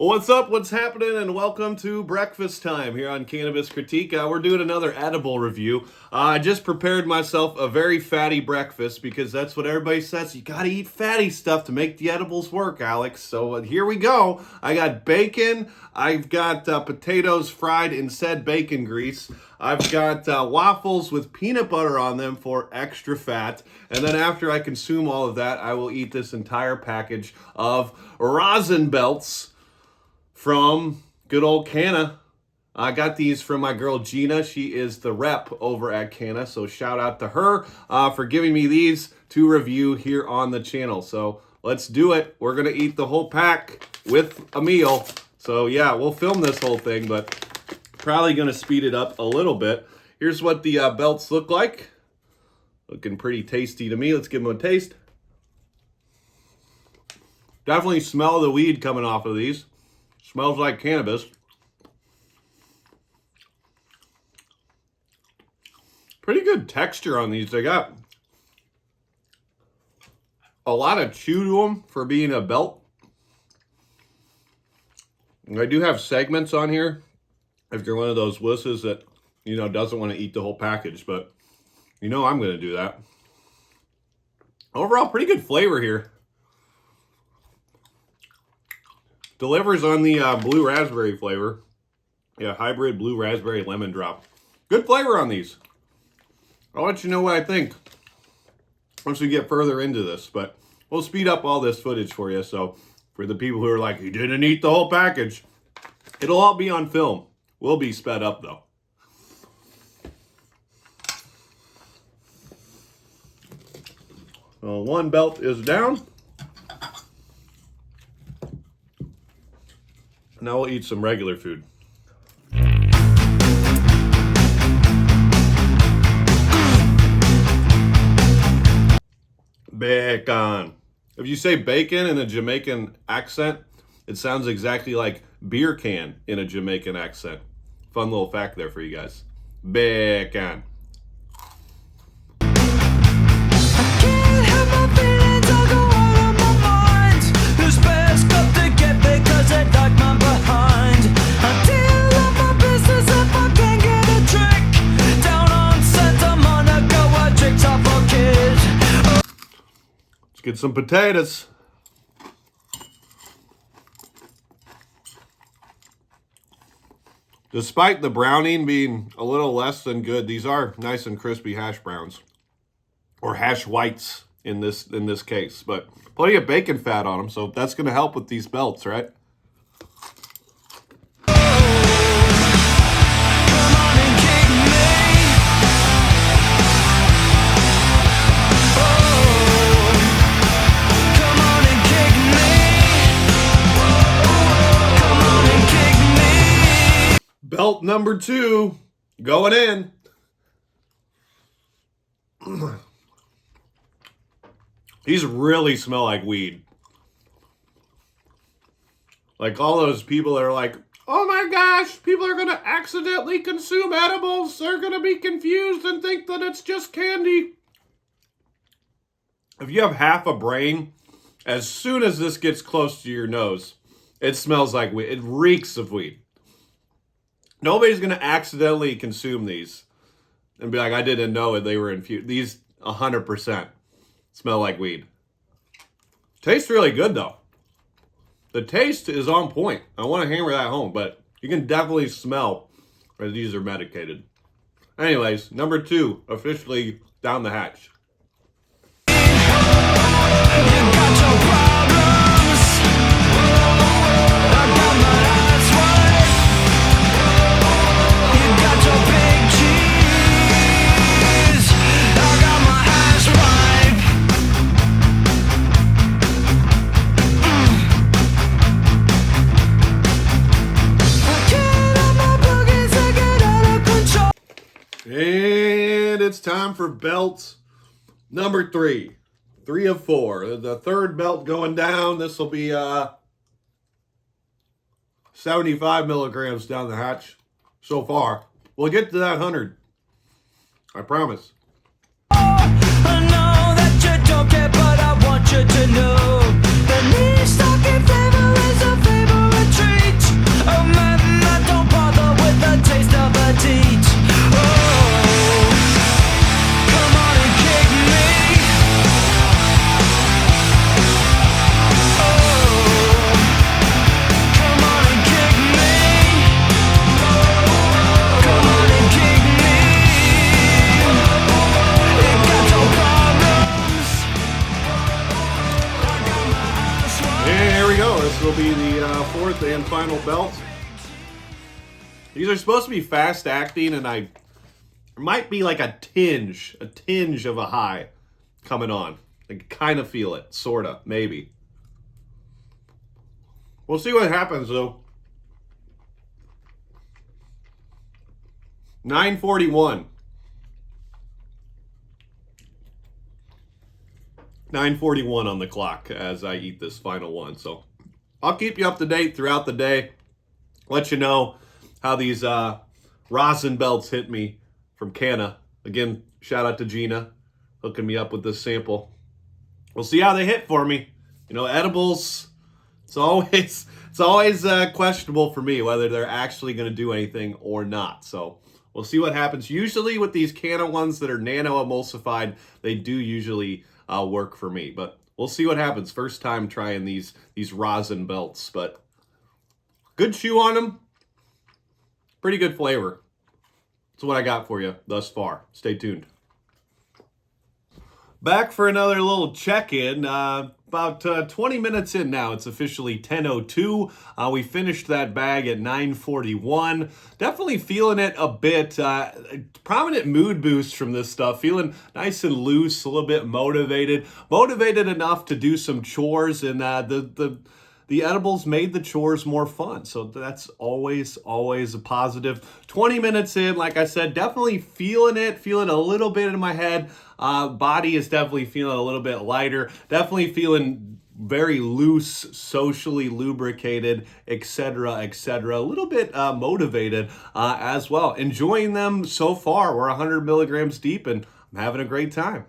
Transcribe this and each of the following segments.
What's up? What's happening? And welcome to breakfast time here on Cannabis Critique. We're doing another edible review. I just prepared myself a very fatty breakfast because that's what everybody says. You gotta eat fatty stuff to make the edibles work, Alex. So here we go. I got bacon. I've got potatoes fried in said bacon grease. I've got waffles with peanut butter on them for extra fat. And then after I consume all of that, I will eat this entire package of Rosin Belts from good old Kanha. I got these from my girl Gina. She is the rep over at Kanha, so shout out to her for giving me these to review here on the channel. So let's do it. We're gonna eat the whole pack with a meal. So yeah, we'll film this whole thing, but probably gonna speed it up a little bit. Here's what the belts look like. Looking pretty tasty to me. Let's give them a taste. Definitely smell the weed coming off of these. Smells like cannabis. Pretty good texture on these. They got a lot of chew to them for being a belt. And I do have segments on here if you're one of those wusses that, you know, doesn't want to eat the whole package, but you know I'm going to do that. Overall, pretty good flavor here. Delivers on the blue raspberry flavor. Yeah, hybrid blue raspberry lemon drop. Good flavor on these. I'll let you know what I think once we get further into this, but we'll speed up all this footage for you. So for the people who are like, you didn't eat the whole package, it'll all be on film. We'll be sped up though. So one belt is down. Now we'll eat some regular food. Bacon. If you say bacon in a Jamaican accent, it sounds exactly like beer can in a Jamaican accent. Fun little fact there for you guys. Bacon. Let's get some potatoes. Despite the browning being a little less than good, these are nice and crispy hash browns. Or hash whites in this case. But plenty of bacon fat on them, so that's going to help with these belts, right? Belt number 2 going in. These really smell like weed. Like all those people that are like, oh my gosh, people are going to accidentally consume edibles. They're going to be confused and think that it's just candy. If you have half a brain, as soon as this gets close to your nose, it smells like weed. It reeks of weed. Nobody's going to accidentally consume these and be like, I didn't know they were infused. These 100% smell like weed. Tastes really good, though. The taste is on point. I want to hammer that home, but you can definitely smell that these are medicated. Anyways, number 2, officially down the hatch. And it's time for belt number 3. 3 of 4. The third belt going down. This will be 75 milligrams down the hatch so far. We'll get to that 100. I promise. I know that you don't care, but I want you to know the least I can flavor is a favorite treat. fourth and final belt. These are supposed to be fast acting, and there might be like a tinge of a high coming on. I can kind of feel it, sorta, maybe. We'll see what happens though. 9:41. 9:41 on the clock as I eat this final one. So I'll keep you up to date throughout the day. Let you know how these rosin belts hit me from Kanha. Again, shout out to Gina hooking me up with this sample. We'll see how they hit for me. You know, edibles, it's always questionable for me whether they're actually going to do anything or not. So we'll see what happens. Usually with these Kanha ones that are nano emulsified, they do usually work for me. But we'll see what happens. First time trying these rosin belts, but good chew on them. Pretty good flavor. That's what I got for you thus far. Stay tuned. Back for another little check-in. About 20 minutes in now. It's officially 10:02. We finished that bag at 9:41. Definitely feeling it a bit. Prominent mood boost from this stuff. Feeling nice and loose, a little bit motivated. Motivated enough to do some chores, and the edibles made the chores more fun. So that's always a positive. 20 minutes in, like I said, definitely feeling it, feeling a little bit in my head. Body is definitely feeling a little bit lighter. Definitely feeling very loose, socially lubricated, etc., etc. A little bit motivated as well. Enjoying them so far. We're 100 milligrams deep, and I'm having a great time.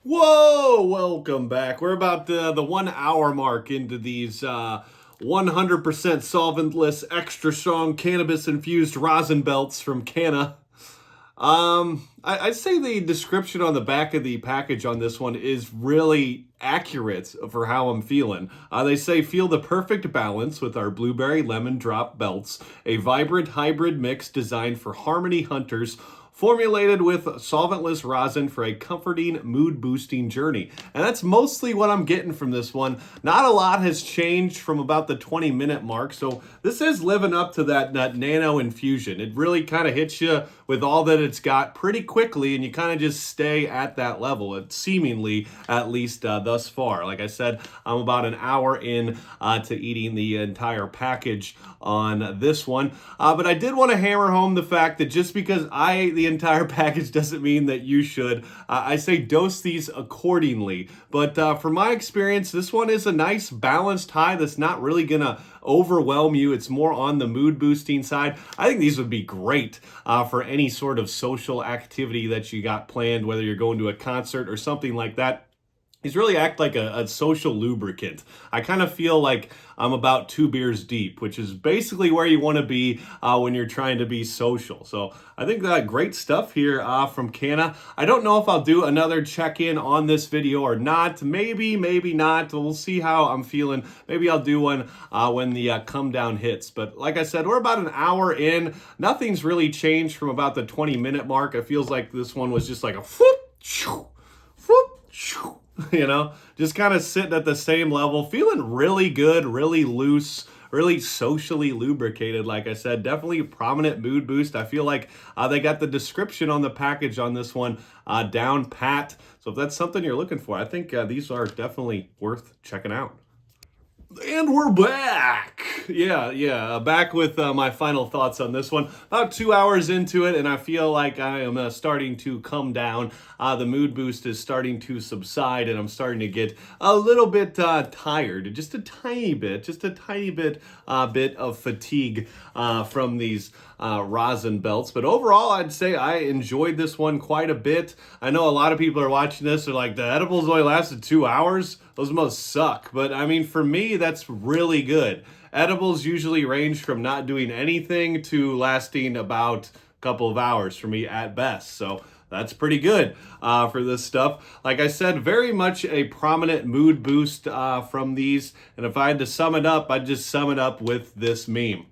Whoa, welcome back. We're about the 1 hour mark into these 100% solventless, extra strong cannabis-infused rosin belts from Kanha. I'd say the description on the back of the package on this one is really accurate for how I'm feeling. They say, feel the perfect balance with our blueberry lemon drop belts, a vibrant hybrid mix designed for harmony hunters, formulated with solventless rosin for a comforting, mood-boosting journey. And that's mostly what I'm getting from this one. Not a lot has changed from about the 20-minute mark, so this is living up to that nano infusion. It really kind of hits you with all that it's got pretty quickly, and you kind of just stay at that level, seemingly, at least thus far. Like I said, I'm about an hour in to eating the entire package on this one. But I did want to hammer home the fact that just because I ate the entire package doesn't mean that you should. I say dose these accordingly. But from my experience, this one is a nice balanced high that's not really going to overwhelm you. It's more on the mood boosting side. I think these would be great for any sort of social activity that you got planned, whether you're going to a concert or something like that. These really act like a social lubricant. I kind of feel like I'm about 2 beers deep, which is basically where you want to be when you're trying to be social. So I think that great stuff here from Kanha. I don't know if I'll do another check-in on this video or not. Maybe not. We'll see how I'm feeling. Maybe I'll do one when the come down hits. But like I said, we're about an hour in. Nothing's really changed from about the 20-minute mark. It feels like this one was just like a whoop, shoo, whoop, shoo. You know, just kind of sitting at the same level, feeling really good, really loose, really socially lubricated. Like I said, definitely a prominent mood boost. I feel like they got the description on the package on this one down pat. So if that's something you're looking for, I think these are worth checking out. And we're back. Yeah, back with my final thoughts on this one. About 2 hours into it, and I feel like I am starting to come down. The mood boost is starting to subside, and I'm starting to get a little bit tired. Just a tiny bit of fatigue from these rosin belts. But overall, I'd say I enjoyed this one quite a bit. I know a lot of people are watching this, are like, the edibles only lasted 2 hours? Those must suck. But I mean, for me, that's really good. Edibles usually range from not doing anything to lasting about a couple of hours for me at best. So that's pretty good for this stuff. Like I said, very much a prominent mood boost from these. And if I had to sum it up, I'd just sum it up with this meme.